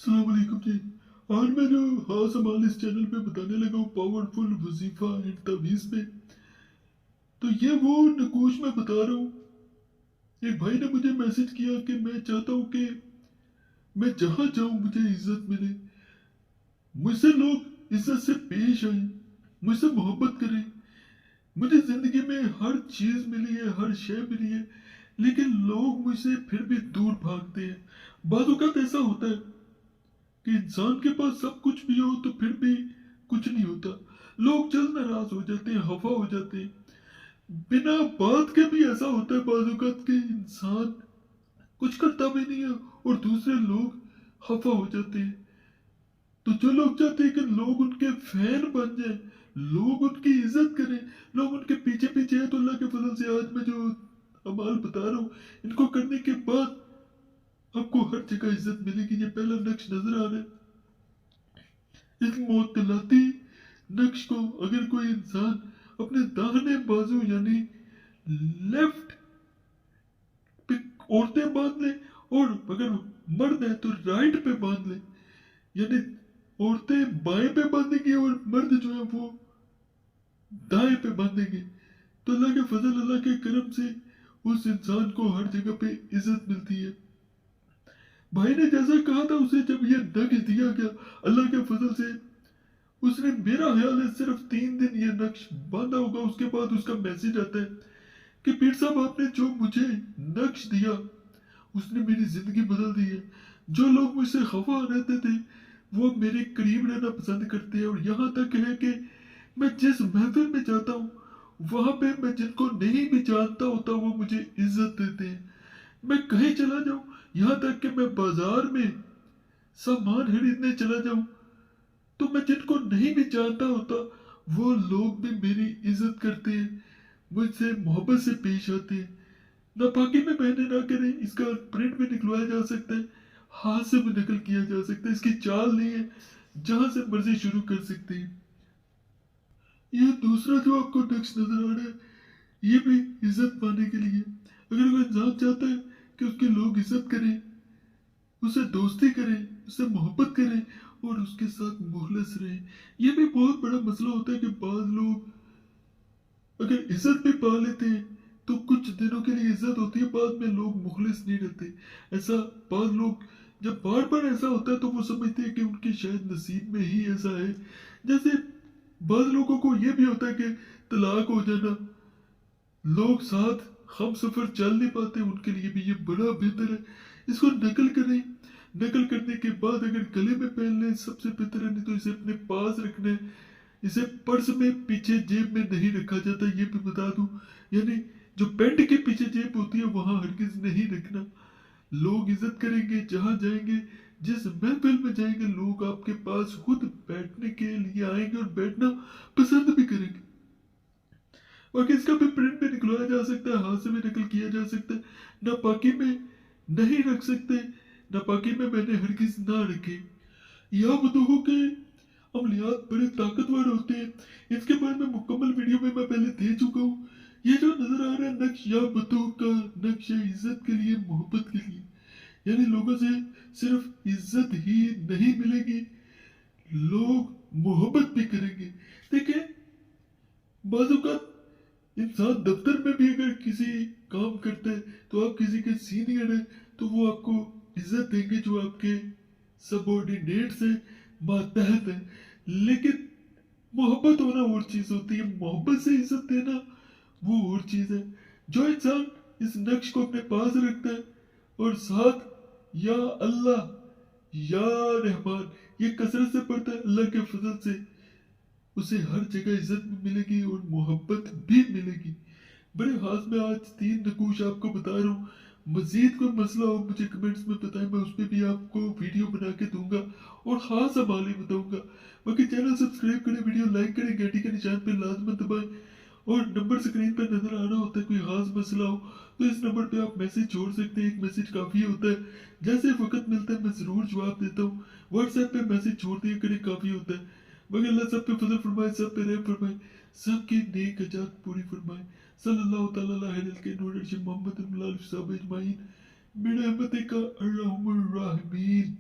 अस्सलाम वालेकुम जी। आज मैं जो हाँ सवाल इस चैनल पे बताने लगा हूँ पावरफुल वजीफा एंड तवीज़ पे। तो ये वो नकूश मैं बता रहा हूँ। एक भाई ने मुझे मैसेज किया कि मैं चाहता हूँ कि मैं जहाँ जाऊँ मुझे इज्जत मिले, मुझसे लोग इज्जत से पेश आए, मुझसे मोहब्बत करें। मुझे जिंदगी में हर चीज मिली है, हर शय मिली है, लेकिन लोग मुझसे फिर भी दूर भागते हैं। बाज़ औक़ात ऐसा होता है कि इंसान के पास सब कुछ भी हो तो फिर भी कुछ नहीं होता। लोग जल्द नाराज हो जाते हैं, खफा हो जाते हैं। बिना बात के भी ऐसा होता है बाज़ औक़ात कि इंसान कुछ करता भी नहीं है और दूसरे लोग खफा हो जाते हैं। तो जो लोग चाहते हैं कि लोग उनके फैन बन जाएं, लोग उनकी इज्जत करें, लोग उनके पीछे पीछे हैं, तो अल्लाह के फजल से आज मैं जो अमाल बता रहा हूँ, इनको करने के बाद आपको हर जगह इज्जत मिलेगी। ये पहला नक्श नजर आ रहा है। इस मोतलाती नक्श को अगर कोई इंसान अपने दाहिने बाजू यानी लेफ्ट पे औरतें बांध ले, और अगर मर्द है तो राइट पे बांध ले, यानी औरतें बाएं पे बांधेंगी और मर्द जो है वो दाएं पे बांधेंगे, तो अल्लाह के फजल, अल्लाह के करम से उस इंसान को हर जगह पे इज्जत मिलती है। भाई ने जैसा कहा था उसे जब ये नक्श दिया गया, अल्लाह के फजल से उसने, मेरा ख्याल है सिर्फ 3 दिन ये नक्श बांधा होगा, उसके बाद उसका मैसेज आता है कि पीर साहब आपने जो मुझे नक्श दिया उसने मेरी जिंदगी बदल दी है। जो लोग मुझसे खफा रहते थे वो अब मेरे करीब रहना पसंद करते हैं, और यहाँ तक है कि मैं जिस महफिल में जाता हूँ वहां पे मैं जिनको नहीं भी जानता होता वो मुझे इज्जत देते हैं। मैं कहीं चला जाऊं, यहाँ तक कि मैं बाजार में सामान खरीदने चला जाऊं, तो मैं जिनको नहीं भी जानता होता वो लोग भी मेरी इज्जत करते हैं, मुझसे मोहब्बत से पेश आते हैं। नापाकी में बहने ना करें, इसका प्रिंट भी निकलवाया जा सकता है, हाथ से भी नकल किया जा सकता है, इसकी चाल नहीं है, जहां से मर्जी शुरू कर सकते हैं। ये दूसरा जो आपको नक्श नजर आ रहा है, ये भी इज्जत पाने के लिए। अगर कोई इंसान चाहता है कि उसके लोग इज्जत करें, उससे दोस्ती करें, उससे मोहब्बत करें और उसके साथ मुखलिस रहें, ये भी बहुत बड़ा मसला होता है कि बाज लोग अगर इज्जत भी पा लेते हैं तो कुछ दिनों के लिए इज्जत होती है, बाद में लोग मुखलिस नहीं रहते। ऐसा बाज लोग, जब बार बार ऐसा होता है तो वो समझते हैं कि उनके शायद नसीब में ही ऐसा है। जैसे बाज लोगों को ये भी होता है कि तलाक हो जाना, लोग साथ हम सफर चल नहीं पाते, उनके लिए भी ये बड़ा बेहतर है। इसको नकल करें, नकल करने के बाद अगर गले में पहन लें सबसे बेहतर है, नहीं तो इसे अपने पास रखना है। इसे पर्स में पीछे जेब में नहीं रखा जाता, ये भी बता दूं। यानी जो पैंट के पीछे जेब होती है वहां हरगिज नहीं रखना। लोग इज्जत करेंगे जहां जाएंगे, जिस महफिल में जाएंगे, लोग आपके पास खुद बैठने के लिए आएंगे और बैठना पसंद भी करेंगे। और इसका भी प्रिंट भी निकलवाया जा सकता है, हाथ से भी नकल किया जा सकता है। नापाकी में नहीं रख सकते, नापाकी में मैंने हरगिज ना रखे। या वजूहों के अमलियात बड़े ताकतवर होते हैं, इसके बारे में मुकम्मल वीडियो में मैं पहले दे चुका हूँ। ये जो नजर आ रहा है नक्श, या बतूह का नक्श है इज्जत के लिए, मोहब्बत के लिए। यानी लोगों से सिर्फ इज्जत ही नहीं मिलेगी, लोग मोहब्बत भी करेंगे। देखिए, बाज़ इंसान दफ्तर में भी अगर किसी काम करता है तो आप किसी के सीनियर हैं तो वो आपको इज्जत देंगे, जो आपके सबॉर्डिनेट्स हैं, मातहत हैं। लेकिन मोहब्बत होना और चीज होती है, मोहब्बत से इज्जत देना वो और चीज है। जो इंसान इस नक्श को अपने पास रखता है और साथ या अल्लाह या रहमान ये कसरत से पढ़ता है, अल्लाह के फजल से उसे हर जगह इज्जत भी मिलेगी और मोहब्बत भी मिलेगी। बड़े खास मैं आज 3 नकूश आपको बता रहा हूँ। मजीद कोई मसला हो मुझे कमेंट्स में बताएं, मैं उस पर भी आपको वीडियो बना के दूंगा और खास हवाले बताऊंगा। बाकी चैनल सब्सक्राइब करें, वीडियो लाइक करें, घंटी के निशान पे लाजमत दबाएं, और नंबर स्क्रीन पर नजर आ रहा होता है। कोई खास मसला हो तो इस नंबर पे आप मैसेज छोड़ सकते हैं, एक मैसेज काफी होता है। जैसे वक्त मिलता है मैं जरूर जवाब देता हूँ। व्हाट्सएप पे मैसेज छोड़ दिया करें, काफी होता है। मगर अल्लाह सब पे फजल फरमाए, सब पे रहम फरमाए, सबकी नेक हजात पूरी फरमाए। सल्लल्लाहु तआला अलैहि मोहम्मद अजमाइन बिरहमतिका अर्हमुर राहिमीन।